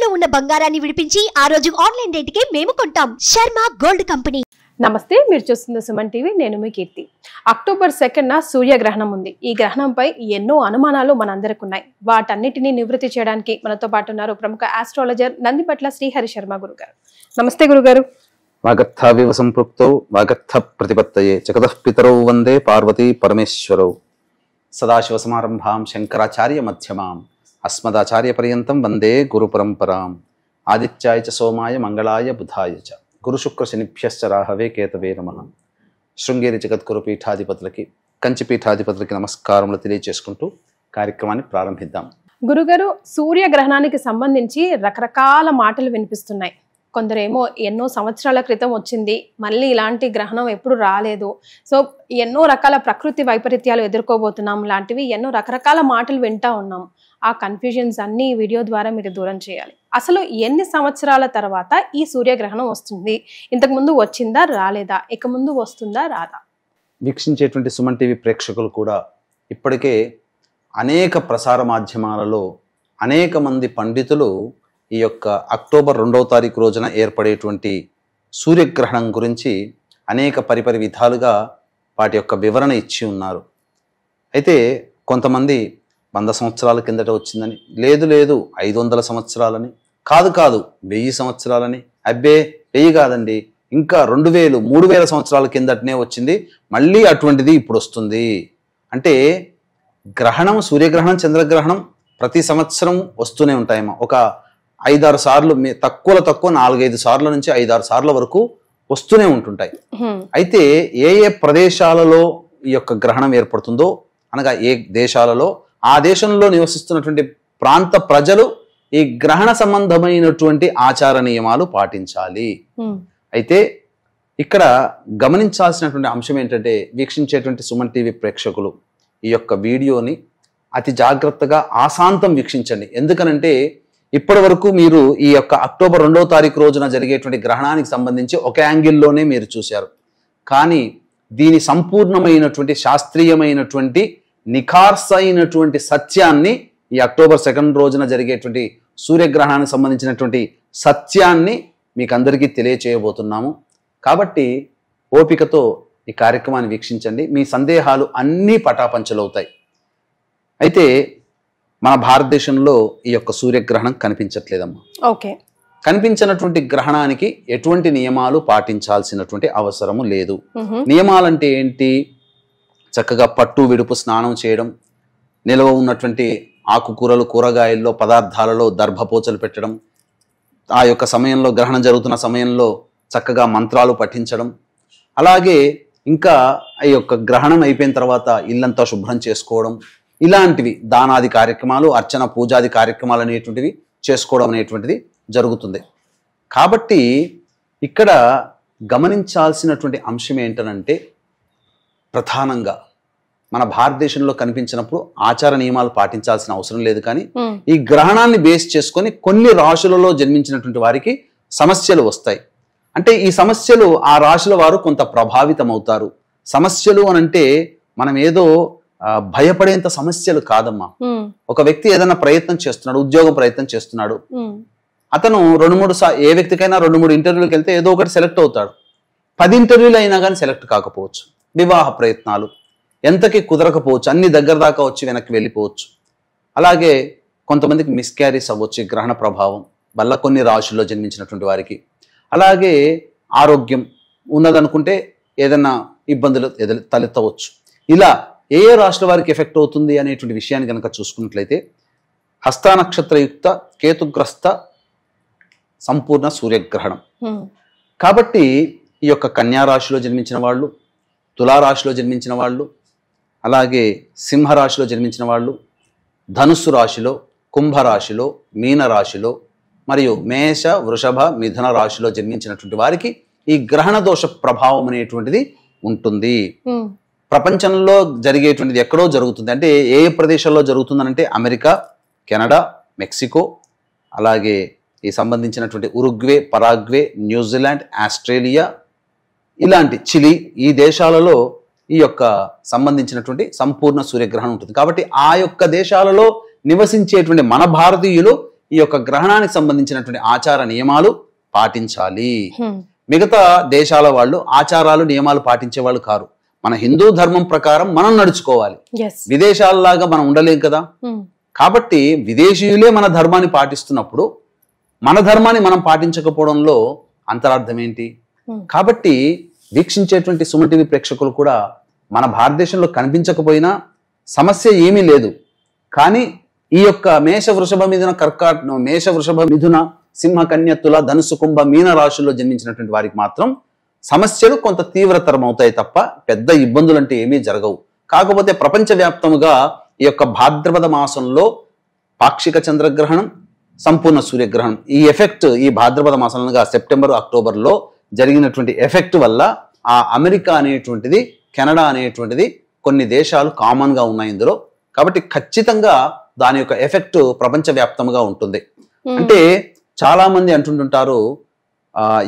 తాకట్టులో ఉన్న బంగారాన్ని విడిపించి ఆ రోజు ఆన్లైన్ రేటుకే మేము కొంటాం. Sharma gold company. నమస్తే, మీరు చూస్తున్న సుమన్ టీవీ. నేను మీ కీర్తి. అక్టోబర్ 2న సూర్యగ్రహణం ఉంది. ఈ గ్రహణంపై ఎన్నో అనుమానాలు మనందరికి ఉన్నాయి. వాటన్నిటిని నివృత్తి చేయడానికి మనతో పాటు ఉన్నారు ప్రముఖ ఆస్ట్రాలజర్ నందిపట్ల శ్రీహరి శర్మ గురుగారు. నమస్తే గురుగారు. వాగర్థావివ సంపృక్తౌ వాగర్థ ప్రతిపత్తయే జగతః పితరౌ వందే పార్వతీ పరమేశ్వరౌ. సదాశివ సమారంభాం శంకరాచార్య మధ్యమాం అస్మదాచార్య పర్యంతం వందే గురు పరంపరాం. ఆదిత్యాయ చ సోమాయ మంగళాయ బుధాయ చ గురు శుక్ర శనిభ్యశ్చ రాహవే కేతవే నమః. శృంగేరి జగద్గురు పీఠాధిపతులకి, కంచి పీఠాధిపతులకి నమస్కారములు తెలియజేసుకుంటూ కార్యక్రమాన్ని ప్రారంభిద్దాం. గురుగారు, సూర్యగ్రహణానికి సంబంధించి రకరకాల మాటలు వినిపిస్తున్నాయి. కొందరేమో ఎన్నో సంవత్సరాల క్రితం వచ్చింది, మళ్ళీ ఇలాంటి గ్రహణం ఎప్పుడు రాలేదు, సో ఎన్నో రకాల ప్రకృతి వైపరీత్యాలు ఎదుర్కోబోతున్నాం లాంటివి ఎన్నో రకరకాల మాటలు వింటా ఉన్నాం. ఆ కన్ఫ్యూజన్స్ అన్ని వీడియో ద్వారా మీరు దూరం చేయాలి. అసలు ఎన్ని సంవత్సరాల తర్వాత ఈ సూర్యగ్రహణం వస్తుంది? ఇంతకుముందు వచ్చిందా, రాలేదా, ఇక ముందు వస్తుందా, రాదా? వీక్షించేటువంటి సుమన్ టీవీ ప్రేక్షకులు కూడా ఇప్పటికే అనేక ప్రసార మాధ్యమాలలో అనేక మంది పండితులు ఈ యొక్క అక్టోబర్ 2వ తారీఖు రోజున ఏర్పడేటువంటి సూర్యగ్రహణం గురించి అనేక పరిపరి విధాలుగా వాటి యొక్క వివరణ ఇచ్చి ఉన్నారు. అయితే కొంతమంది 100 సంవత్సరాల కిందట వచ్చిందని, లేదు 500 సంవత్సరాలని, కాదు 1000 సంవత్సరాలని, అబ్బే 1000 కాదండి, ఇంకా 2000 3000 సంవత్సరాల కిందటనే వచ్చింది, మళ్ళీ అటువంటిది ఇప్పుడు వస్తుంది. అంటే గ్రహణం, సూర్యగ్రహణం, చంద్రగ్రహణం ప్రతి సంవత్సరం వస్తూనే ఉంటాయేమో. ఒక 5-6 సార్లు, తక్కువ 4-5 సార్ల నుంచి 5-6 సార్ల వరకు వస్తూనే ఉంటుంటాయి. అయితే ఏ ప్రదేశాలలో ఈ యొక్క గ్రహణం ఏర్పడుతుందో, అనగా ఏ దేశాలలో, ఆ దేశంలో నివసిస్తున్నటువంటి ప్రాంత ప్రజలు ఈ గ్రహణ సంబంధమైనటువంటి ఆచార నియమాలు పాటించాలి. అయితే ఇక్కడ గమనించాల్సినటువంటి అంశం ఏంటంటే, వీక్షించేటువంటి సుమన్ టీవీ ప్రేక్షకులు ఈ యొక్క వీడియోని అతి జాగ్రత్తగా ఆశాంతం వీక్షించండి. ఎందుకనంటే ఇప్పటి వరకు మీరు ఈ యొక్క అక్టోబర్ 2వ తారీఖు రోజున జరిగేటువంటి గ్రహణానికి సంబంధించి ఒక యాంగిల్లోనే మీరు చూశారు. కానీ దీని సంపూర్ణమైనటువంటి శాస్త్రీయమైనటువంటి నిఖార్సైనటువంటి సత్యాన్ని ఈ అక్టోబర్ 2 రోజున జరిగేటువంటి సూర్యగ్రహణానికి సంబంధించినటువంటి సత్యాన్ని మీకు అందరికీ తెలియచేయబోతున్నాము. కాబట్టి ఓపికతో ఈ కార్యక్రమాన్ని వీక్షించండి. మీ సందేహాలు అన్నీ పటాపంచలవుతాయి. అయితే మన భారతదేశంలో ఈ యొక్క సూర్యగ్రహణం కనిపించట్లేదమ్మా. ఓకే. కనిపించినటువంటి గ్రహణానికి ఎటువంటి నియమాలు పాటించాల్సినటువంటి అవసరము లేదు. నియమాలంటే ఏంటి? చక్కగా పట్టు విడుపు స్నానం చేయడం, నిల్వ ఉన్నటువంటి ఆకుకూరలు, కూరగాయల్లో, పదార్థాలలో దర్భపోచలు పెట్టడం, ఆ యొక్క సమయంలో, గ్రహణం జరుగుతున్న సమయంలో చక్కగా మంత్రాలు పఠించడం, అలాగే ఇంకా ఈ యొక్క గ్రహణం అయిపోయిన తర్వాత ఇల్లంతా శుభ్రం చేసుకోవడం, ఇలాంటివి దానాది కార్యక్రమాలు, అర్చన పూజాది కార్యక్రమాలు అనేటువంటివి చేసుకోవడం అనేటువంటిది జరుగుతుంది. కాబట్టి ఇక్కడ గమనించాల్సినటువంటి అంశం ఏంటనంటే, ప్రధానంగా మన భారతదేశంలో కనిపించినప్పుడు ఆచార నియమాలు పాటించాల్సిన అవసరం లేదు. కానీ ఈ గ్రహణాన్ని బేస్ చేసుకొని కొన్ని రాశులలో జన్మించినటువంటి వారికి సమస్యలు వస్తాయి. అంటే ఈ సమస్యలు ఆ రాశుల వారు కొంత ప్రభావితం అవుతారు. సమస్యలు అనంటే మనం ఏదో భయపడేంత సమస్యలు కాదమ్మా. ఒక వ్యక్తి ఏదైనా ప్రయత్నం చేస్తున్నాడు, ఉద్యోగం ప్రయత్నం చేస్తున్నాడు, అతను 2-3 ఏ వ్యక్తికైనా 2-3 ఇంటర్వ్యూలకు వెళ్తే ఏదో ఒకటి సెలెక్ట్ అవుతాడు. 10 ఇంటర్వ్యూలు అయినా కానీ సెలెక్ట్ కాకపోవచ్చు. వివాహ ప్రయత్నాలు ఎంతకి కుదరకపోవచ్చు, అన్ని దగ్గర దాకా వచ్చి వెనక్కి వెళ్ళిపోవచ్చు. అలాగే కొంతమందికి మిస్క్యారీస్ అవ్వచ్చు ఈ గ్రహణ ప్రభావం వల్ల కొన్ని రాశుల్లో జన్మించినటువంటి వారికి. అలాగే ఆరోగ్యం ఉన్నదనుకుంటే ఏదైనా ఇబ్బందులు తలెత్తవచ్చు. ఇలా ఏ రాశుల వారికి ఎఫెక్ట్ అవుతుంది అనేటువంటి విషయాన్ని కనుక చూసుకున్నట్లయితే, హస్త నక్షత్రయుక్త కేతుగ్రస్త సంపూర్ణ సూర్యగ్రహణం. కాబట్టి ఈ యొక్క కన్యా రాశిలో జన్మించిన వాళ్ళు, తులారాశిలో జన్మించిన వాళ్ళు, అలాగే సింహరాశిలో జన్మించిన వాళ్ళు, ధనుస్సు రాశిలో, కుంభరాశిలో, మీనరాశిలో మరియు మేష, వృషభ, మిథున రాశిలో జన్మించినటువంటి వారికి ఈ గ్రహణ దోష ప్రభావం అనేటువంటిది ఉంటుంది. ప్రపంచంలో జరిగేటువంటిది ఎక్కడో జరుగుతుంది. అంటే ఏ ప్రదేశాల్లో జరుగుతుందనంటే అమెరికా, కెనడా, మెక్సికో, అలాగే ఈ సంబంధించినటువంటి ఉరుగ్వే, పరాగ్వే, న్యూజిలాండ్, ఆస్ట్రేలియా, ఇలాంటి చిలీ, ఈ దేశాలలో ఈ యొక్క సంబంధించినటువంటి సంపూర్ణ సూర్యగ్రహణం ఉంటుంది. కాబట్టి ఆ యొక్క దేశాలలో నివసించేటువంటి మన భారతీయులు ఈ యొక్క గ్రహణానికి సంబంధించినటువంటి ఆచార నియమాలు పాటించాలి. మిగతా దేశాల వాళ్ళు ఆచారాలు నియమాలు పాటించే వాళ్ళు కారు. మన హిందూ ధర్మం ప్రకారం మనం నడుచుకోవాలి. విదేశాలలాగా మనం ఉండలేం కదా. కాబట్టి విదేశీయులే మన ధర్మాన్ని పాటిస్తున్నప్పుడు మన ధర్మాన్ని మనం పాటించకపోవడంలో అంతరార్థం ఏంటి? కాబట్టి వీక్షించేటువంటి సుమన్ టీవీ ప్రేక్షకులు కూడా మన భారతదేశంలో కనిపించకపోయినా సమస్య ఏమీ లేదు. కానీ ఈ యొక్క మేష వృషభ మిథున సింహ కన్య తుల ధనుసు కుంభ మీన రాశుల్లో జన్మించినటువంటి వారికి మాత్రం సమస్యలు కొంత తీవ్రతరం అవుతాయి తప్ప పెద్ద ఇబ్బందులు అంటే ఏమీ జరగవు. కాకపోతే ప్రపంచవ్యాప్తముగా ఈ యొక్క భాద్రపద మాసంలో పాక్షిక చంద్రగ్రహణం, సంపూర్ణ సూర్యగ్రహణం ఈ ఎఫెక్ట్ ఈ భాద్రపద మాసంగా సెప్టెంబర్ అక్టోబర్లో జరిగినటువంటి ఎఫెక్ట్ వల్ల ఆ అమెరికా అనేటువంటిది, కెనడా అనేటువంటిది కొన్ని దేశాలు కామన్గా ఉన్నాయి ఇందులో. కాబట్టి ఖచ్చితంగా దాని యొక్క ఎఫెక్ట్ ప్రపంచవ్యాప్తంగా ఉంటుంది. అంటే చాలా మంది అంటుంటుంటారు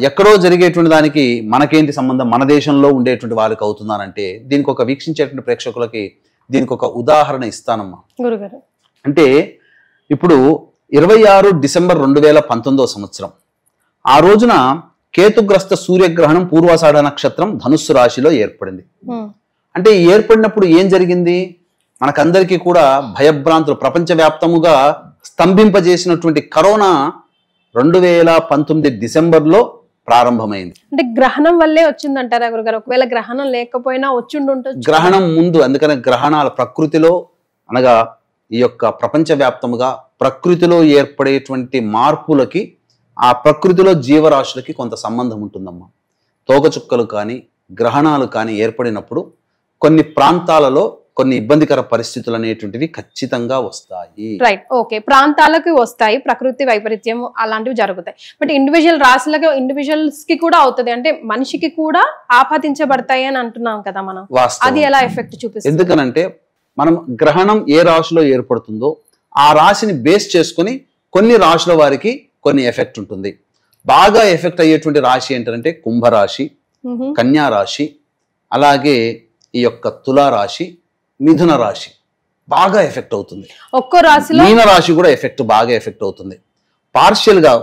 ఎక్కడో జరిగేటువంటి దానికి మనకేంటి సంబంధం, మన దేశంలో ఉండేటువంటి వాళ్ళకి అవుతుందానంటే దీనికి ఒక వీక్షించేటువంటి ప్రేక్షకులకి దీనికి ఒక ఉదాహరణ ఇస్తానమ్మా. అంటే ఇప్పుడు 26 డిసెంబర్ 2019 సంవత్సరం ఆ రోజున కేతుగ్రస్త సూర్యగ్రహణం పూర్వాషాఢ నక్షత్రం ధనుస్సు రాశిలో ఏర్పడింది. అంటే ఏర్పడినప్పుడు ఏం జరిగింది? మనకందరికీ కూడా భయభ్రాంతులు ప్రపంచవ్యాప్తముగా స్తంభింపజేసినటువంటి కరోనా 2019 డిసెంబర్లో ప్రారంభమైంది. అంటే గ్రహణం వల్లే వచ్చిందంటారా గురుగారు? ఒకవేళ గ్రహణం లేకపోయినా వచ్చిండుంటుంది. గ్రహణం ముందు, అందుకనే గ్రహణాల ప్రకృతిలో అనగా ఈ యొక్క ప్రపంచవ్యాప్తముగా ప్రకృతిలో ఏర్పడేటువంటి మార్పులకి ఆ ప్రకృతిలో జీవరాశులకి కొంత సంబంధం ఉంటుందమ్మా. తోకచుక్కలు కానీ గ్రహణాలు కానీ ఏర్పడినప్పుడు కొన్ని ప్రాంతాలలో కొన్ని ఇబ్బందికర పరిస్థితులు అనేటువంటివి ఖచ్చితంగా వస్తాయి. రైట్, ఓకే, ప్రాంతాలకు వస్తాయి, ప్రకృతి వైపరీత్యం అలాంటివి జరుగుతాయి. బట్ ఇండివిజువల్ రాశులకు, ఇండివిజువల్స్ కి కూడా అవుతుంది, అంటే మనిషికి కూడా ఆపాదించబడతాయి అని అంటున్నాం కదా మనం. అది ఎలా ఎఫెక్ట్ చూపిస్తుంది? ఎందుకనంటే మనం గ్రహణం ఏ రాశిలో ఏర్పడుతుందో ఆ రాశిని బేస్ చేసుకుని కొన్ని రాశుల వారికి కొన్ని ఎఫెక్ట్ ఉంటుంది. బాగా ఎఫెక్ట్ అయ్యేటువంటి రాశి ఏంటంటే కుంభరాశి, కన్యా రాశి, అలాగే ఈ యొక్క తులారాశి, మిథున రాశి బాగా ఎఫెక్ట్ అవుతుంది. ఒక్కో రాశిలో మీన రాశి కూడా బాగా ఎఫెక్ట్ అవుతుంది. పార్షియల్ గా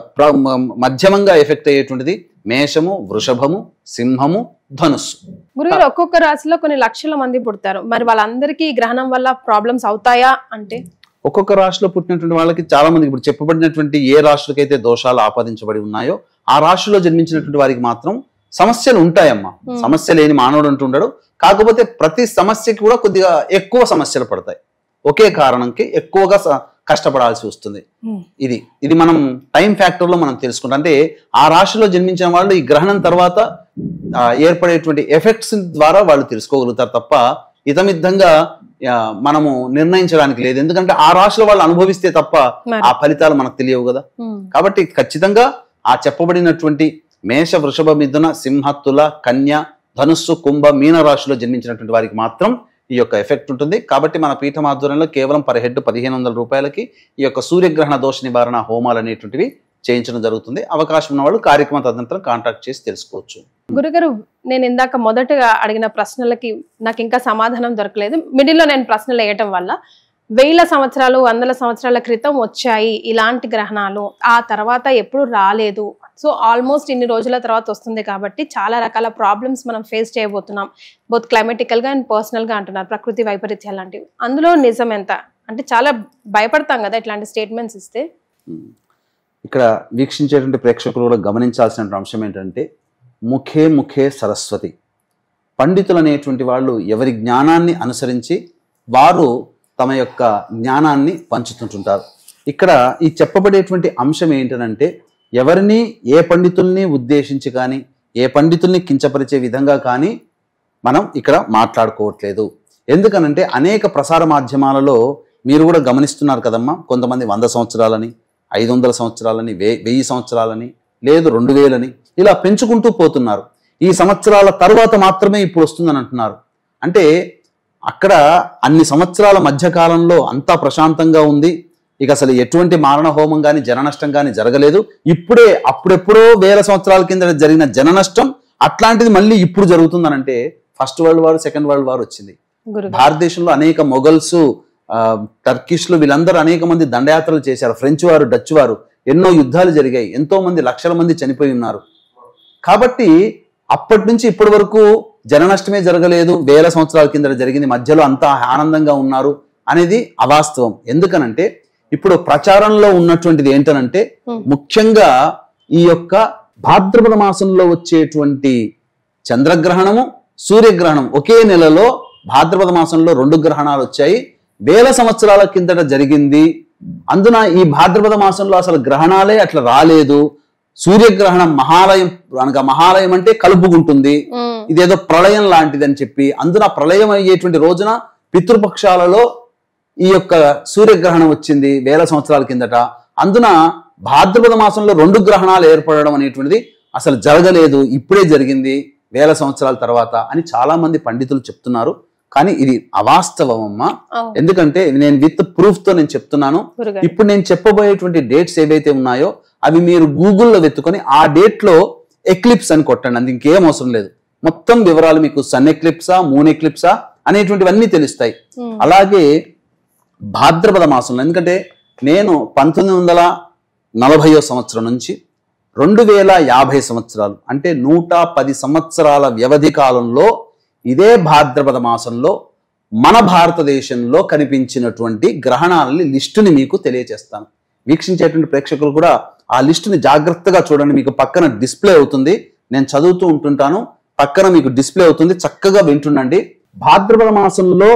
మధ్యమంగా ఎఫెక్ట్ అయ్యేటువంటిది మేషము, వృషభము, సింహము, ధనుస్సు. గురుగారు ఒక్కొక్క రాశిలో కొన్ని లక్షల మంది పుడతారు, మరి వాళ్ళందరికీ గ్రహణం వల్ల ప్రాబ్లమ్స్ అవుతాయా? అంటే ఒక్కొక్క రాశిలో పుట్టినటువంటి వాళ్ళకి చాలా మందికి ఇప్పుడు చెప్పబడినటువంటి ఏ రాశులకైతే దోషాలు ఆపాదించబడి ఉన్నాయో ఆ రాశిలో జన్మించినటువంటి వారికి మాత్రం సమస్యలు ఉంటాయమ్మా. సమస్య లేని మానవుడు అంటుండడు. కాకపోతే ప్రతి సమస్యకి కూడా కొద్దిగా ఎక్కువ సమస్యలు పడతాయి. ఒకే కారణంకి ఎక్కువగా కష్టపడాల్సి వస్తుంది. ఇది మనం టైం ఫ్యాక్టర్ లో మనం తెలుసుకుంటాం. అంటే ఆ రాశిలో జన్మించిన వాళ్ళు ఈ గ్రహణం తర్వాత ఏర్పడేటువంటి ఎఫెక్ట్స్ ద్వారా వాళ్ళు తెలుసుకోగలుగుతారు తప్ప ఇతమిద్దంగా మనము నిర్ణయించడానికి లేదు. ఎందుకంటే ఆ రాశిలో వాళ్ళు అనుభవిస్తే తప్ప ఆ ఫలితాలు మనకు తెలియవు కదా. కాబట్టి ఖచ్చితంగా ఆ చెప్పబడినటువంటి మేష, వృషభ, మిథున, సింహ, తుల, కన్య, ధనుస్సు, కుంభ, మీన రాశిలో జన్మించినటువంటి వారికి మాత్రం ఈ యొక్క ఎఫెక్ట్ ఉంటుంది. కాబట్టి మన పీఠం ఆధ్వర్యంలో కేవలం పర్ హెడ్ 1500 రూపాయలకి ఈ యొక్క సూర్యగ్రహణ దోష నివారణ హోమాలు అనేటువంటివి చేయించడం జరుగుతుంది. అవకాశం ఉన్న వాళ్ళు కార్యక్రమ తదనంతరం కాంటాక్ట్ చేసి తెలుసుకోవచ్చు. గురుగారు నేను ఇందాక మొదటగా అడిగిన ప్రశ్నలకి నాకు ఇంకా సమాధానం దొరకలేదు. మిడిల్లో నేను ప్రశ్నలు వేయటం వల్ల 1000 సంవత్సరాలు 100 సంవత్సరాల క్రితం వచ్చాయి ఇలాంటి గ్రహణాలు, ఆ తర్వాత ఎప్పుడు రాలేదు. సో ఆల్మోస్ట్ ఇన్ని రోజుల తర్వాత వస్తుంది కాబట్టి చాలా రకాల ప్రాబ్లమ్స్ మనం ఫేస్ చేయబోతున్నాం, బోత్ క్లైమేటికల్గా అండ్ పర్సనల్గా అంటున్నారు, ప్రకృతి వైపరీత్యాలు లాంటివి. అందులో నిజం ఎంత? అంటే చాలా భయపడతాం కదా ఇట్లాంటి స్టేట్మెంట్స్ ఇస్తే. ఇక్కడ వీక్షించేటువంటి ప్రేక్షకులు కూడా గమనించాల్సిన అంశం ఏంటంటే ముఖే ముఖే సరస్వతి. పండితులు అనేటువంటి వాళ్ళు ఎవరి జ్ఞానాన్ని అనుసరించి వారు తమ యొక్క జ్ఞానాన్ని పంచుతుంటుంటారు. ఇక్కడ ఈ చెప్పబడేటువంటి అంశం ఏంటంటే ఎవరిని ఏ పండితుల్ని ఉద్దేశించి కానీ ఏ పండితుల్ని కించపరిచే విధంగా కానీ మనం ఇక్కడ మాట్లాడుకోవట్లేదు. ఎందుకనంటే అనేక ప్రసార మాధ్యమాలలో మీరు కూడా గమనిస్తున్నారు కదమ్మా, కొంతమంది 100 సంవత్సరాలని, 500 సంవత్సరాలని, 1000 సంవత్సరాలని, లేదు 2000 ఇలా పెంచుకుంటూ పోతున్నారు. ఈ సంవత్సరాల తర్వాత మాత్రమే ఇప్పుడు వస్తుందని అంటున్నారు. అంటే అక్కడ అన్ని సంవత్సరాల మధ్యకాలంలో అంతా ప్రశాంతంగా ఉంది, ఇక అసలు ఎటువంటి మారణ హోమం కానీ జన నష్టం కానీ జరగలేదు. ఇప్పుడే అప్పుడెప్పుడో 1000 సంవత్సరాల కింద జరిగిన జన నష్టం అట్లాంటిది మళ్ళీ ఇప్పుడు జరుగుతుందనంటే first world war, second world war వచ్చింది. భారతదేశంలో అనేక మొఘల్స్ టర్కిష్లు వీళ్ళందరూ అనేక మంది దండయాత్రలు చేశారు. ఫ్రెంచ్ వారు, డచ్ వారు, ఎన్నో యుద్ధాలు జరిగాయి, ఎంతో మంది లక్షల మంది చనిపోయి ఉన్నారు. కాబట్టి అప్పటి నుంచి ఇప్పటి వరకు జననష్టమే జరగలేదు, వేల సంవత్సరాల కింద జరిగింది, మధ్యలో అంతా ఆనందంగా ఉన్నారు అనేది అవాస్తవం. ఎందుకనంటే ఇప్పుడు ప్రచారంలో ఉన్నటువంటిది ఏంటనంటే ముఖ్యంగా ఈ యొక్క భాద్రపద మాసంలో వచ్చేటువంటి చంద్రగ్రహణము, సూర్యగ్రహణం ఒకే నెలలో భాద్రపద మాసంలో 2 గ్రహణాలు వచ్చాయి. వేల సంవత్సరాల కిందట జరిగింది. అందున ఈ భాద్రపద మాసంలో అసలు గ్రహణాలే అట్లా రాలేదు. సూర్యగ్రహణం మహాలయం అనగా మహాలయం అంటే కలుపుకుంటుంది, ఇదేదో ప్రళయం లాంటిది అని చెప్పి అందున ప్రళయం అయ్యేటువంటి రోజున పితృపక్షాలలో ఈ యొక్క సూర్యగ్రహణం వచ్చింది వేల సంవత్సరాల కిందట. అందున భాద్రపద మాసంలో 2 గ్రహణాలు ఏర్పడడం అనేటువంటిది అసలు జరగలేదు, ఇప్పుడే జరిగింది వేల సంవత్సరాల తర్వాత అని చాలా మంది పండితులు చెప్తున్నారు. కానీ ఇది అవాస్తవం అమ్మా. ఎందుకంటే నేను విత్ ప్రూఫ్ తో నేను చెప్తున్నాను. ఇప్పుడు నేను చెప్పబోయేటువంటి డేట్స్ ఏవైతే ఉన్నాయో అవి మీరు గూగుల్లో వెతుకొని ఆ డేట్ లో ఎక్లిప్స్ అని కొట్టండి, అది ఇంకేం అవసరం లేదు. మొత్తం వివరాలు మీకు సన్ ఎక్లిప్సా, మూన్ ఎక్లిప్సా అనేటువంటివన్నీ తెలుస్తాయి. అలాగే భాద్రపద మాసంలో, ఎందుకంటే నేను 1940 సంవత్సరం నుంచి 2050 సంవత్సరాలు అంటే 110 సంవత్సరాల వ్యవధి కాలంలో ఇదే భాద్రపద మాసంలో మన భారతదేశంలో కనిపించినటువంటి గ్రహణాలని లిస్టుని మీకు తెలియజేస్తాను. వీక్షించేటువంటి ప్రేక్షకులు కూడా ఆ లిస్టుని జాగ్రత్తగా చూడండి. మీకు పక్కన డిస్ప్లే అవుతుంది, నేను చదువుతూ ఉంటుంటాను, పక్కన మీకు డిస్ప్లే అవుతుంది, చక్కగా వింటుండండి. భాద్రపద మాసంలో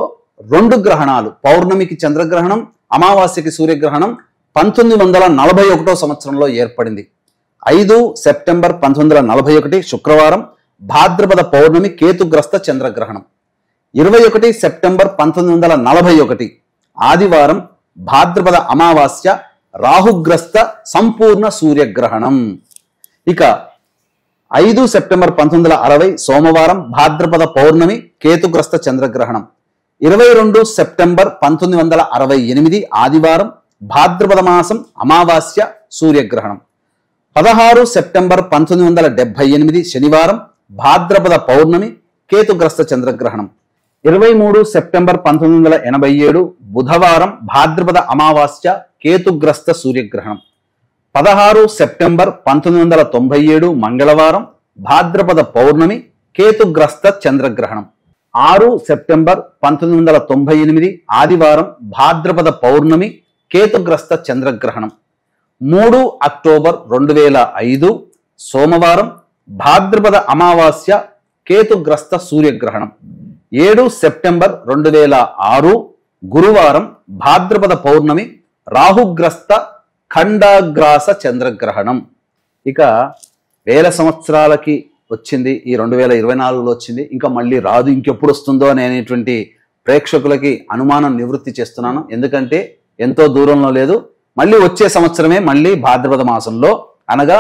2 గ్రహణాలు, పౌర్ణమికి చంద్రగ్రహణం, అమావాస్యకి సూర్యగ్రహణం 1941 సంవత్సరంలో ఏర్పడింది. 5 సెప్టెంబర్ 1941 శుక్రవారం భాద్రపద పౌర్ణమి కేతుగ్రస్త చంద్రగ్రహణం. 21 సెప్టెంబర్ 1941 ఆదివారం భాద్రపద అమావాస్య రాహుగ్రస్త సంపూర్ణ సూర్యగ్రహణం. ఇక 5 సెప్టెంబర్ 1960 సోమవారం భాద్రపద పౌర్ణమి కేతుగ్రస్త చంద్రగ్రహణం. 22 సెప్టెంబర్ 1968 ఆదివారం భాద్రపద మాసం అమావాస్య సూర్యగ్రహణం. 16 సెప్టెంబర్ 1978 శనివారం భాద్రపద పౌర్ణమి కేతుగ్రస్త చంద్రగ్రహణం. 23 సెప్టెంబర్ 1987 బుధవారం భాద్రపద అమావాస్య కేతుగ్రస్త సూర్యగ్రహణం. 16 సెప్టెంబర్ 1997 మంగళవారం భాద్రపద పౌర్ణమి కేతుగ్రస్త చంద్రగ్రహణం. 6 సెప్టెంబర్ 1998 ఆదివారం భాద్రపద పౌర్ణమి కేతుగ్రస్త చంద్రగ్రహణం. 3 అక్టోబర్ 2005 సోమవారం భాద్రపద అమావాస్య కేతుగ్రస్త సూర్యగ్రహణం. 7 సెప్టెంబర్ 2006 గురువారం భాద్రపద పౌర్ణమి రాహుగ్రస్త ఖండాగ్రాస చంద్రగ్రహణం. ఇక వేల సంవత్సరాలకి వచ్చింది, ఈ 2024లో వచ్చింది, ఇంకా మళ్ళీ రాదు, ఇంకెప్పుడు వస్తుందో అనేటువంటి ప్రేక్షకులకి అనుమానం నివృత్తి చేస్తున్నాను. ఎందుకంటే ఎంతో దూరంలో లేదు, మళ్ళీ వచ్చే సంవత్సరమే మళ్ళీ భాద్రపద మాసంలో అనగా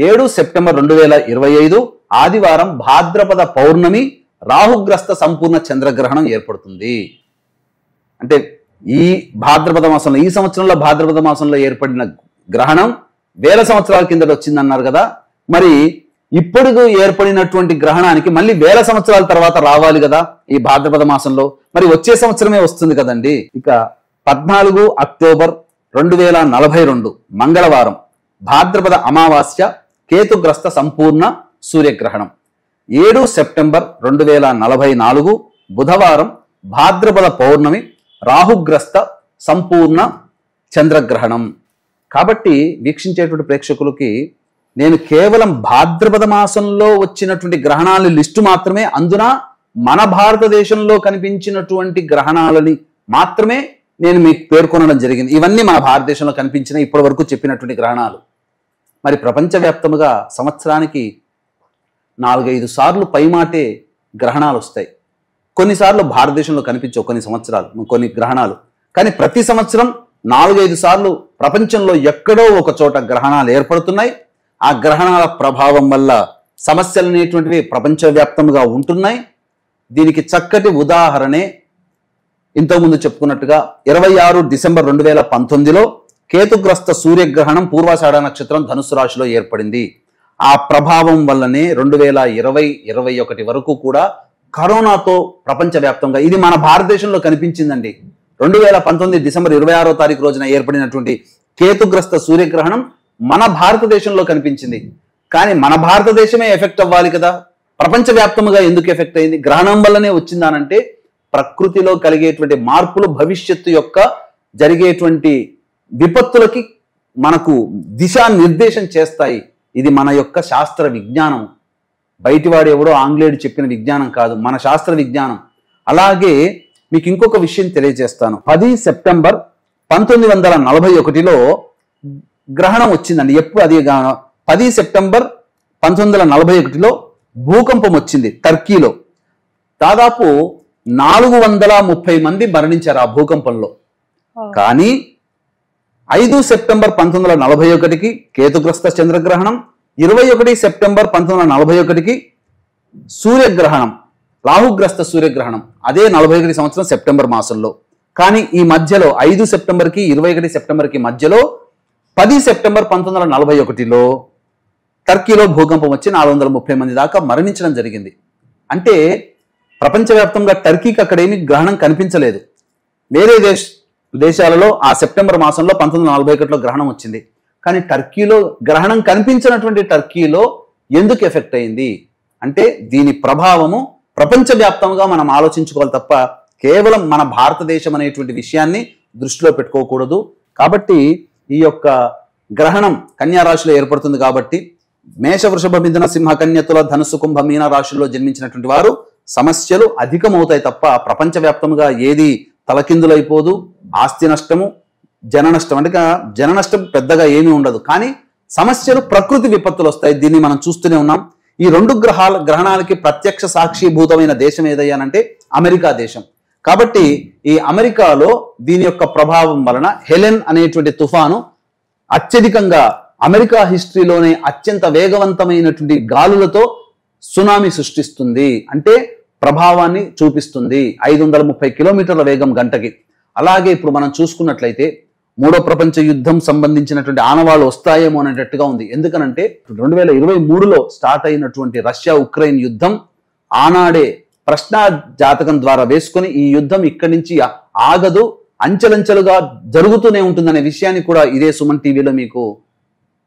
7 సెప్టెంబర్ 2025 ఆదివారం భాద్రపద పౌర్ణమి రాహుగ్రస్త సంపూర్ణ చంద్రగ్రహణం ఏర్పడుతుంది. అంటే ఈ భాద్రపద మాసంలో, ఈ సంవత్సరంలో భాద్రపద మాసంలో ఏర్పడిన గ్రహణం వేల సంవత్సరాల కిందట వచ్చిందన్నారు కదా, మరి ఇప్పుడు ఏర్పడినటువంటి గ్రహణానికి మళ్ళీ వేల సంవత్సరాల తర్వాత రావాలి కదా ఈ భాద్రపద మాసంలో, మరి వచ్చే సంవత్సరమే వస్తుంది కదండి. ఇక 14 అక్టోబర్ 2042 మంగళవారం భాద్రపద అమావాస్య కేతుగ్రస్త సంపూర్ణ సూర్యగ్రహణం. 7 సెప్టెంబర్ 2044 బుధవారం భాద్రపద పౌర్ణమి రాహుగ్రస్త సంపూర్ణ చంద్రగ్రహణం. కాబట్టి వీక్షించేటువంటి ప్రేక్షకులకి నేను కేవలం భాద్రపద మాసంలో వచ్చినటువంటి గ్రహణాల లిస్టు మాత్రమే, అందున మన భారతదేశంలో కనిపించినటువంటి గ్రహణాలని మాత్రమే నేను మీకు పేర్కొనడం జరిగింది. ఇవన్నీ మన భారతదేశంలో కనిపించిన ఇప్పటి వరకు చెప్పినటువంటి గ్రహణాలు. మరి ప్రపంచవ్యాప్తంగా సంవత్సరానికి 4-5 సార్లు పైమాటే గ్రహణాలు వస్తాయి. కొన్నిసార్లు భారతదేశంలో కనిపించవు కొన్ని సంవత్సరాలు కొన్ని గ్రహణాలు, కానీ ప్రతి సంవత్సరం 4-5 సార్లు ప్రపంచంలో ఎక్కడో ఒక చోట గ్రహణాలు ఏర్పడుతున్నాయి. ఆ గ్రహణాల ప్రభావం వల్ల సమస్యలు అనేటువంటివి ప్రపంచవ్యాప్తంగా ఉంటున్నాయి. దీనికి చక్కటి ఉదాహరణే ఇంతకుముందు చెప్పుకున్నట్టుగా 26 డిసెంబర్ 2019లో కేతుగ్రస్త సూర్యగ్రహణం పూర్వాషాఢ నక్షత్రం ధనుస్సు రాశిలో ఏర్పడింది. ఆ ప్రభావం వల్లనే 2020-21 వరకు కూడా కరోనాతో ప్రపంచవ్యాప్తంగా, ఇది మన భారతదేశంలో కనిపించిందండి. 2019 డిసెంబర్ 26వ తారీఖు రోజున ఏర్పడినటువంటి కేతుగ్రస్త సూర్యగ్రహణం మన భారతదేశంలో కనిపించింది. కానీ మన భారతదేశమే ఎఫెక్ట్ అవ్వాలి కదా, ప్రపంచవ్యాప్తంగా ఎందుకు ఎఫెక్ట్ అయింది? గ్రహణం వల్లనే వచ్చిందానంటే ప్రకృతిలో కలిగేటువంటి మార్పులు భవిష్యత్తు యొక్క జరిగేటువంటి విపత్తులకి మనకు దిశానిర్దేశం చేస్తాయి. ఇది మన యొక్క శాస్త్ర విజ్ఞానం. బయటివాడు ఎవడో ఆంగ్లేయుడు చెప్పిన విజ్ఞానం కాదు, మన శాస్త్ర విజ్ఞానం. అలాగే మీకు ఇంకొక విషయం తెలియజేస్తాను. 10 సెప్టెంబర్ 1941లో గ్రహణం వచ్చిందండి. ఎప్పుడు అది 10 సెప్టెంబర్ 1941లో భూకంపం వచ్చింది టర్కీలో. దాదాపు 430 మంది మరణించారు ఆ భూకంపంలో. కానీ 5 సెప్టెంబర్ 1941కి కేతుగ్రస్త చంద్రగ్రహణం, 21 సెప్టెంబర్ 1941కి సూర్యగ్రహణం, రాహుగ్రస్త సూర్యగ్రహణం. అదే 41 సంవత్సరం సెప్టెంబర్ మాసంలో. కానీ ఈ మధ్యలో 5 సెప్టెంబర్కి 21 సెప్టెంబర్కి మధ్యలో 10 సెప్టెంబర్ 1941లో టర్కీలో భూకంపం వచ్చి 430 మంది దాకా మరణించడం జరిగింది. అంటే ప్రపంచవ్యాప్తంగా టర్కీకి అక్కడేమీ గ్రహణం కనిపించలేదు. వేరే దేశాలలో ఆ సెప్టెంబర్ మాసంలో 1941లో గ్రహణం వచ్చింది. కానీ టర్కీలో గ్రహణం కనిపించినటువంటి టర్కీలో ఎందుకు ఎఫెక్ట్ అయింది అంటే దీని ప్రభావము ప్రపంచవ్యాప్తంగా మనం ఆలోచించుకోవాలి తప్ప కేవలం మన భారతదేశం అనేటువంటి విషయాన్ని దృష్టిలో పెట్టుకోకూడదు. కాబట్టి ఈ యొక్క గ్రహణం కన్యా రాశిలో ఏర్పడుతుంది. కాబట్టి మేష, వృషభ, మిథున, సింహ, కన్యతుల, ధనుస్సు, కుంభ, మీన రాశుల్లో జన్మించినటువంటి వారు సమస్యలు అధికమవుతాయి తప్ప ప్రపంచవ్యాప్తంగా ఏది తలకిందులైపోదు. ఆస్తి నష్టము, జన నష్టం అంటే జన నష్టం పెద్దగా ఏమీ ఉండదు. కానీ సమస్యలు, ప్రకృతి విపత్తులు వస్తాయి. దీన్ని మనం చూస్తూనే ఉన్నాం. ఈ 2 గ్రహణాలకి ప్రత్యక్ష సాక్షిభూతమైన దేశం ఏదయ్యానంటే అమెరికా దేశం. కాబట్టి ఈ అమెరికాలో దీని యొక్క ప్రభావం వలన హెలెన్ అనేటువంటి తుఫాను అత్యధికంగా అమెరికా హిస్టరీలోనే అత్యంత వేగవంతమైనటువంటి గాలులతో సునామీ సృష్టిస్తుంది. అంటే ప్రభావాన్ని చూపిస్తుంది. 530 కిలోమీటర్ల వేగం గంటకి. అలాగే ఇప్పుడు మనం చూసుకున్నట్లయితే 3వ ప్రపంచ యుద్ధం సంబంధించినటువంటి ఆనవాళ్ళు వస్తాయేమో అనేటట్టుగా ఉంది. ఎందుకనంటే 2023లో స్టార్ట్ అయినటువంటి రష్యా ఉక్రెయిన్ యుద్ధం ఆనాడే ప్రశ్న జాతకం ద్వారా వేసుకొని ఈ యుద్ధం ఇక్కడి నుంచి ఆగదు, అంచెలంచెలుగా జరుగుతూనే ఉంటుందనే విషయాన్ని కూడా ఇదే సుమన్ టీవీలో మీకు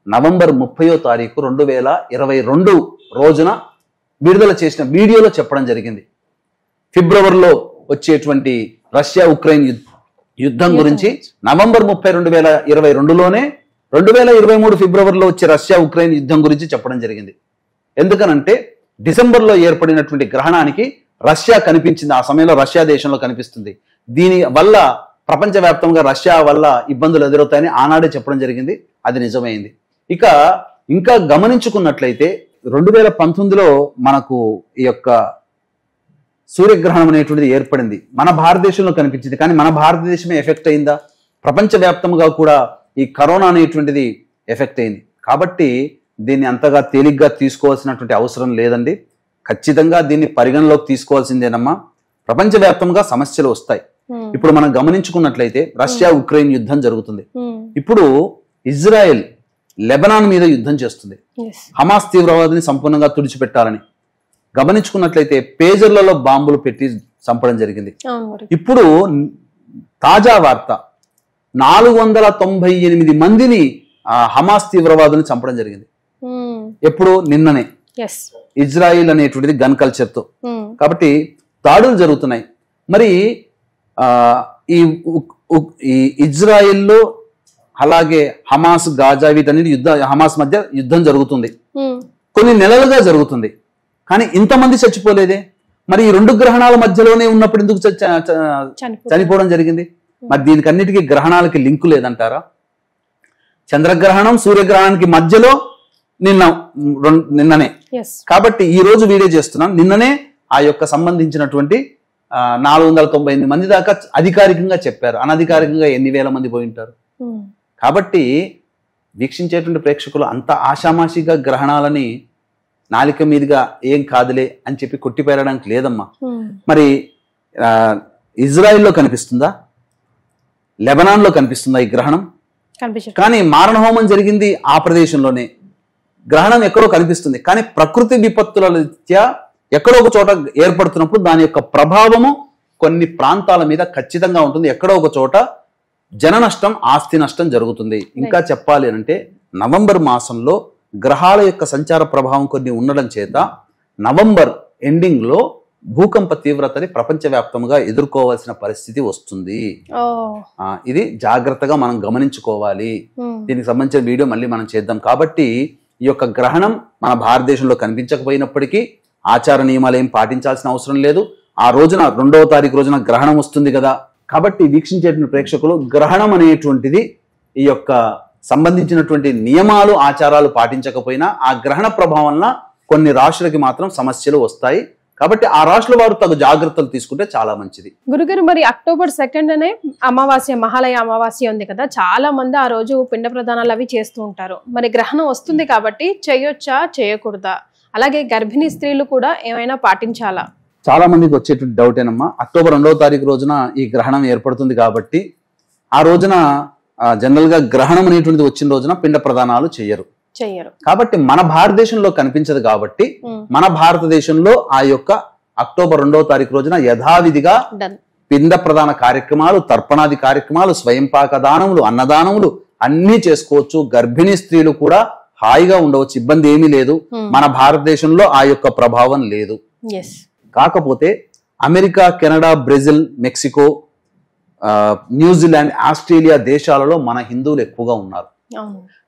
నవంబర్ 30వ తారీఖు 2022 రోజున విడుదల చేసిన వీడియోలో చెప్పడం జరిగింది. ఫిబ్రవరిలో వచ్చేటువంటి రష్యా ఉక్రెయిన్ యుద్ధం గురించి నవంబర్ 30, 2022లోనే 2023 ఫిబ్రవరిలో వచ్చే రష్యా ఉక్రెయిన్ యుద్ధం గురించి చెప్పడం జరిగింది. ఎందుకనంటే డిసెంబర్లో ఏర్పడినటువంటి గ్రహణానికి రష్యా కనిపించింది. ఆ సమయంలో రష్యా దేశంలో కనిపిస్తుంది. దీని వల్ల ప్రపంచవ్యాప్తంగా రష్యా వల్ల ఇబ్బందులు ఎదురవుతాయని ఆనాడే చెప్పడం జరిగింది. అది నిజమైంది. ఇక ఇంకా గమనించుకున్నట్లయితే 2019లో మనకు ఈ యొక్క సూర్యగ్రహణం అనేటువంటిది ఏర్పడింది. మన భారతదేశంలో కనిపించింది. కానీ మన భారతదేశమే ఎఫెక్ట్ అయిందా? ప్రపంచవ్యాప్తంగా కూడా ఈ కరోనా అనేటువంటిది ఎఫెక్ట్ అయింది. కాబట్టి దీన్ని అంతగా తేలిగ్గా తీసుకోవాల్సినటువంటి అవసరం లేదండి. ఖచ్చితంగా దీన్ని పరిగణలోకి తీసుకోవాల్సిందేనమ్మా. ప్రపంచవ్యాప్తంగా సమస్యలు వస్తాయి. ఇప్పుడు మనం గమనించుకున్నట్లయితే రష్యా ఉక్రెయిన్ యుద్ధం జరుగుతుంది. ఇప్పుడు ఇజ్రాయెల్ లెబనాన్ మీద యుద్ధం చేస్తుంది. హమాస్ తీవ్రవాదిని సంపూర్ణంగా తుడిచిపెట్టాలని గమనించుకున్నట్లయితే పేజర్లలో బాంబులు పెట్టి చంపడం జరిగింది. ఇప్పుడు తాజా వార్త 498 మందిని హమాస్ తీవ్రవాదులను చంపడం జరిగింది. ఎప్పుడు? నిన్ననే. ఇజ్రాయిల్ అనేటువంటిది గన్ కల్చర్ తో. కాబట్టి దాడులు జరుగుతున్నాయి. మరి ఈ ఇజ్రాయిల్లో అలాగే హమాస్, గాజా వీటన్నిటి హమాస్ మధ్య యుద్ధం జరుగుతుంది. కొన్ని నెలలుగా జరుగుతుంది. కానీ ఇంతమంది చచ్చిపోలేదే. మరి ఈ 2 గ్రహణాల మధ్యలోనే ఉన్నప్పుడు ఎందుకు చనిపోవడం జరిగింది? మరి దీనికి అన్నిటికీ గ్రహణాలకి లింకు లేదంటారా? చంద్రగ్రహణం సూర్యగ్రహణానికి మధ్యలో నిన్ననే. కాబట్టి ఈ రోజు వీడియో చేస్తున్నాం. నిన్ననే ఆ యొక్క సంబంధించినటువంటి 498 మంది దాకా అధికారికంగా చెప్పారు. అనధికారికంగా ఎన్ని వేల మంది పోయి ఉంటారు. కాబట్టి వీక్షించేటువంటి ప్రేక్షకులు అంత ఆషామాషిగా గ్రహణాలని నాలిక మీదుగా ఏం కాదులే అని చెప్పి కొట్టిపేరడానికి లేదమ్మా. మరి ఇజ్రాయిల్లో కనిపిస్తుందా? లెబనాన్లో కనిపిస్తుందా ఈ గ్రహణం? కానీ మారణహోమం జరిగింది ఆ ప్రదేశంలోనే. గ్రహణం ఎక్కడో కనిపిస్తుంది. కానీ ప్రకృతి విపత్తుల రీత్యా ఎక్కడో ఒక చోట ఏర్పడుతున్నప్పుడు దాని యొక్క ప్రభావము కొన్ని ప్రాంతాల మీద ఖచ్చితంగా ఉంటుంది. ఎక్కడో ఒక చోట జన నష్టం, ఆస్తి నష్టం జరుగుతుంది. ఇంకా చెప్పాలి అంటే నవంబర్ మాసంలో గ్రహాల యొక్క సంచార ప్రభావం కొన్ని ఉండడం చేత నవంబర్ ఎండింగ్ లో భూకంప తీవ్రతని ప్రపంచవ్యాప్తంగా ఎదుర్కోవాల్సిన పరిస్థితి వస్తుంది. ఇది జాగ్రత్తగా మనం గమనించుకోవాలి. దీనికి సంబంధించిన వీడియో మళ్ళీ మనం చేద్దాం. కాబట్టి ఈ యొక్క గ్రహణం మన భారతదేశంలో కనిపించకపోయినప్పటికీ ఆచార నియమాలు ఏం పాటించాల్సిన అవసరం లేదు. ఆ రోజున 2వ తారీఖు రోజున గ్రహణం వస్తుంది కదా. కాబట్టి వీక్షించేటువంటి ప్రేక్షకులు గ్రహణం అనేటువంటిది ఈ యొక్క సంబంధించినటువంటి నియమాలు ఆచారాలు పాటించకపోయినా ఆ గ్రహణ ప్రభావం వలన కొన్ని రాశులకి మాత్రం సమస్యలు వస్తాయి. కాబట్టి ఆ రాశుల వారు తగు జాగ్రత్తలు తీసుకుంటే చాలా మంచిది. గురుగారు, మరి అక్టోబర్ 2 అమావాస్య, మహాలయ అమావాస్య ఉంది కదా, చాలా మంది ఆ రోజు పిండ ప్రదానాలు అవి చేస్తూ ఉంటారు. మరి గ్రహణం వస్తుంది కాబట్టి చేయొచ్చా, చేయకూడదా? అలాగే గర్భిణీ స్త్రీలు కూడా ఏమైనా పాటించాలా? చాలా మందికి వచ్చేటువంటి డౌట్ ఏనమ్మా. అక్టోబర్ 2వ తారీఖు రోజున ఈ గ్రహణం ఏర్పడుతుంది కాబట్టి ఆ రోజున జనరల్ గా గ్రహణం అనేటువంటిది వచ్చిన రోజున పిండ ప్రదానాలు చేయరు. కాబట్టి మన భారతదేశంలో కనిపించదు కాబట్టి మన భారతదేశంలో ఆ యొక్క అక్టోబర్ 2వ తారీఖు రోజున యథావిధిగా పిండ ప్రదాన కార్యక్రమాలు, తర్పణాది కార్యక్రమాలు, స్వయంపాక దానములు, అన్నదానములు అన్ని చేసుకోవచ్చు. గర్భిణీ స్త్రీలు కూడా హాయిగా ఉండవచ్చు, ఇబ్బంది ఏమీ లేదు. మన భారతదేశంలో ఆ యొక్క ప్రభావం లేదు. కాకపోతే America, Canada, Brazil, Mexico, New Zealand, Australia దేశాలలో మన హిందువులు ఎక్కువగా ఉన్నారు.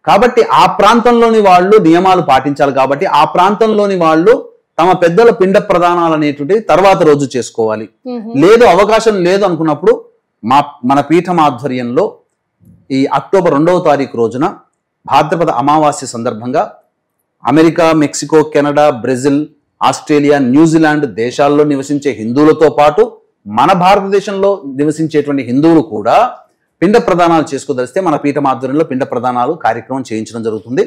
కాబట్టి ఆ ప్రాంతంలోని వాళ్ళు నియమాలు పాటించాలి. కాబట్టి ఆ ప్రాంతంలోని వాళ్ళు తమ పెద్దల పిండ ప్రదానాలు అనేటువంటిది తర్వాత రోజు చేసుకోవాలి. లేదు, అవకాశం లేదు అనుకున్నప్పుడు మన పీఠం ఆధ్వర్యంలో ఈ అక్టోబర్ 2వ తారీఖు రోజున భాద్రపద అమావాస్య సందర్భంగా America, Mexico, Canada, Brazil, Australia, New Zealand దేశాల్లో నివసించే హిందువులతో పాటు మన భారతదేశంలో నివసించేటువంటి హిందువులు కూడా పిండ ప్రదానాలు చేసుకోదలిస్తే మన పీఠం ఆధ్వర్యంలో పిండ ప్రదానాలు కార్యక్రమం చేయించడం జరుగుతుంది.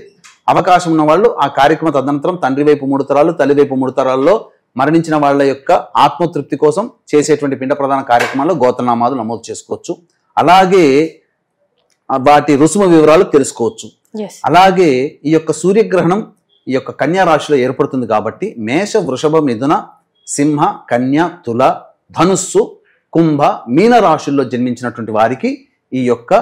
అవకాశం ఉన్న వాళ్ళు ఆ కార్యక్రమ తదనంతరం తండ్రి వైపు 3 తరాలు, తల్లి వైపు 3 తరాల్లో మరణించిన వాళ్ళ యొక్క ఆత్మతృప్తి కోసం చేసేటువంటి పిండ ప్రదాన కార్యక్రమాల్లో గోత్రనామాలు నమోదు చేసుకోవచ్చు. అలాగే వాటి రుసుము వివరాలు తెలుసుకోవచ్చు. అలాగే ఈ యొక్క సూర్యగ్రహణం ఈ యొక్క కన్యా రాశిలో ఏర్పడుతుంది కాబట్టి మేష, వృషభ, మిథున, సింహ, కన్య, తుల, ధనుస్సు, కుంభ, మీన రాశుల్లో జన్మించినటువంటి వారికి ఈ యొక్క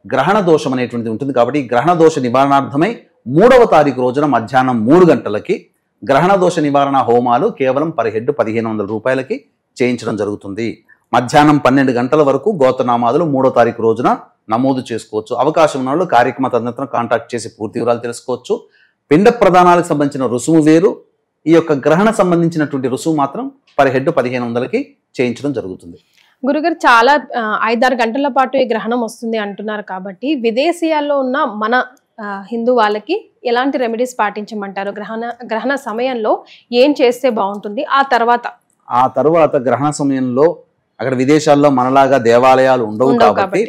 గ్రహణ దోషం అనేటువంటిది ఉంటుంది. కాబట్టి ఈ గ్రహణ దోష నివారణార్థమై 3వ తారీఖు రోజున మధ్యాహ్నం 3 గంటలకి గ్రహణ దోష నివారణ హోమాలు కేవలం పర్ హెడ్ 1500 రూపాయలకి చేయించడం జరుగుతుంది. మధ్యాహ్నం 12 గంటల వరకు గోత్రనామాదులు 3వ తారీఖు రోజున నమోదు చేసుకోవచ్చు. అవకాశం ఉన్న వాళ్ళు కార్యక్రమ తదనంతరం కాంటాక్ట్ చేసి పూర్తి వివరాలు తెలుసుకోవచ్చు. పిండ ప్రదానాలకు సంబంధించిన రుసుము వేరు, ఈ యొక్క గ్రహణ సంబంధించినటువంటి రుసుము మాత్రం పర్ హెడ్ 1500కి చేయించడం జరుగుతుంది. గురుగారు, చాలా 5-6 గంటల పాటు ఈ గ్రహణం వస్తుంది అంటున్నారు కాబట్టి విదేశీయాల్లో ఉన్న మన హిందూ వాళ్ళకి ఎలాంటి రెమెడీస్ పాటించమంటారు? గ్రహణ సమయంలో ఏం చేస్తే బాగుంటుంది? ఆ తర్వాత గ్రహణ సమయంలో అక్కడ విదేశాల్లో మనలాగా దేవాలయాలు ఉండవు కాబట్టి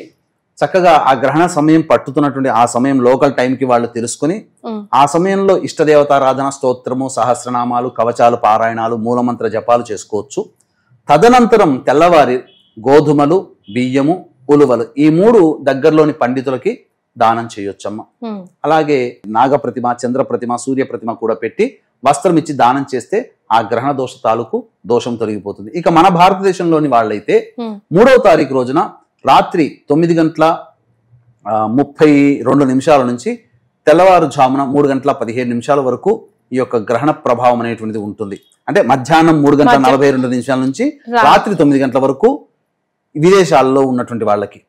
చక్కగా ఆ గ్రహణ సమయం పట్టుతున్నటువంటి ఆ సమయం లోకల్ టైంకి వాళ్ళు తెలుసుకుని ఆ సమయంలో ఇష్టదేవతారాధన, స్తోత్రము, సహస్రనామాలు, కవచాలు, పారాయణాలు, మూలమంత్ర జపాలు చేసుకోవచ్చు. తదనంతరం తెల్లవారి గోధుమలు, బియ్యము, ఉలువలు ఈ 3 దగ్గరలోని పండితులకి దానం చేయొచ్చమ్మ. అలాగే నాగప్రతిమ, చంద్రప్రతిమ, సూర్యప్రతిమ కూడా పెట్టి వస్త్రం ఇచ్చి దానం చేస్తే ఆ గ్రహణ దోష తాలూకు దోషం తొలగిపోతుంది. ఇక మన భారతదేశంలోని వాళ్ళైతే 3వ తారీఖు రోజున రాత్రి 9:32 నుంచి తెల్లవారుజామున 3:15 వరకు ఈ యొక్క గ్రహణ ప్రభావం అనేటువంటిది ఉంటుంది. అంటే మధ్యాహ్నం 3:42 నుంచి రాత్రి 9 గంటల వరకు విదేశాల్లో ఉన్నటువంటి వాళ్ళకి.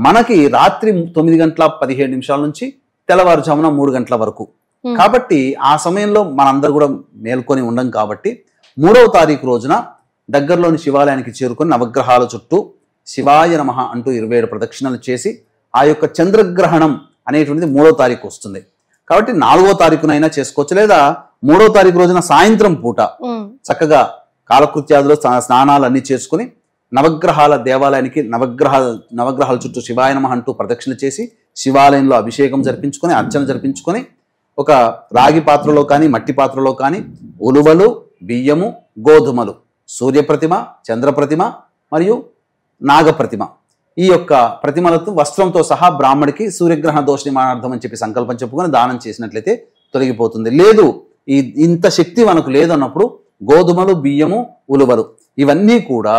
మనకి రాత్రి 9:17 నుంచి తెల్లవారుజామున 3 గంటల వరకు. కాబట్టి ఆ సమయంలో మనందరూ కూడా మేల్కొని ఉండం కాబట్టి 3వ తారీఖు రోజున దగ్గరలోని శివాలయానికి చేరుకొని నవగ్రహాల చుట్టూ శివాయ నమః అంటూ 27 ప్రదక్షిణలు చేసి ఆ యొక్క చంద్రగ్రహణం అనేటువంటిది 3వ తారీఖు వస్తుంది. కాబట్టి 4వ తారీఖునైనా చేసుకోవచ్చు, లేదా 3వ తారీఖు రోజున సాయంత్రం పూట చక్కగా కాలకృత్యాదులు స్నానాలు అన్ని చేసుకుని నవగ్రహాల దేవాలయానికి నవగ్రహాల చుట్టూ శివాయ నమః అంటూ ప్రదక్షిణ చేసి శివాలయంలో అభిషేకం జరిపించుకొని అర్చన జరిపించుకొని ఒక రాగి పాత్రలో కానీ మట్టి పాత్రలో కానీ ఉలువలు, బియ్యము, గోధుమలు, సూర్యప్రతిమ, చంద్రప్రతిమ మరియు నాగప్రతిమ ఈ యొక్క ప్రతిమలతో వస్త్రంతో సహా బ్రాహ్మడికి సూర్యగ్రహణ దోష నివారణార్థం అని చెప్పి సంకల్పం చెప్పుకొని దానం చేసినట్లయితే తొలగిపోతుంది. లేదు ఇంత శక్తి మనకు లేదన్నప్పుడు గోధుమలు, బియ్యము, ఉలువలు ఇవన్నీ కూడా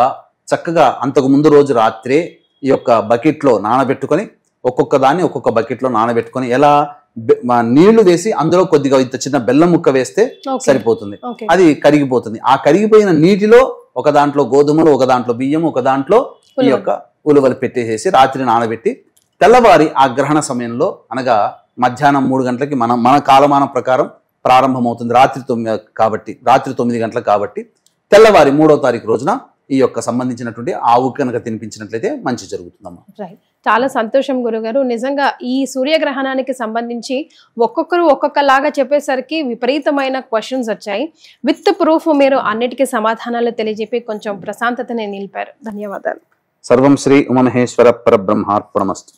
చక్కగా అంతకు ముందు రోజు రాత్రే ఈ యొక్క బకెట్లో నానబెట్టుకొని ఒక్కొక్క దాన్ని ఒక్కొక్క బకెట్లో నానబెట్టుకొని ఎలా నీళ్లు వేసి అందులో కొద్దిగా ఇంత చిన్న బెల్లం ముక్క వేస్తే సరిపోతుంది. అది కరిగిపోతుంది. ఆ కరిగిపోయిన నీటిలో ఒక దాంట్లో గోధుమలు, ఒక దాంట్లో బియ్యం, ఒక దాంట్లో ఈ యొక్క ఉలువలు పెట్టేసేసి రాత్రి నానబెట్టి తెల్లవారి ఆ గ్రహణ సమయంలో అనగా మధ్యాహ్నం 3 గంటలకి మన కాలమానం ప్రకారం ప్రారంభమవుతుంది. రాత్రి 9 గంటలకు కాబట్టి తెల్లవారి 3వ తారీఖు రోజున ఈ యొక్క సంబంధించినటువంటి ఆవు కనుక తినిపించినట్లయితే మంచి జరుగుతుందమ్మా. రైట్, చాలా సంతోషం గురుగారు. నిజంగా ఈ సూర్యగ్రహణానికి సంబంధించి ఒక్కొక్కరు ఒక్కొక్కలాగా చెప్పేసరికి విపరీతమైన క్వశ్చన్స్ వచ్చాయి. విత్ ప్రూఫ్ మీరు అన్నిటికీ సమాధానాలు తెలియజెప్పి కొంచెం ప్రశాంతతని నిలిపారు. ధన్యవాదాలు. సర్వం శ్రీ ఉమామహేశ్వర పరబ్రహ్మార్పణమస్తు.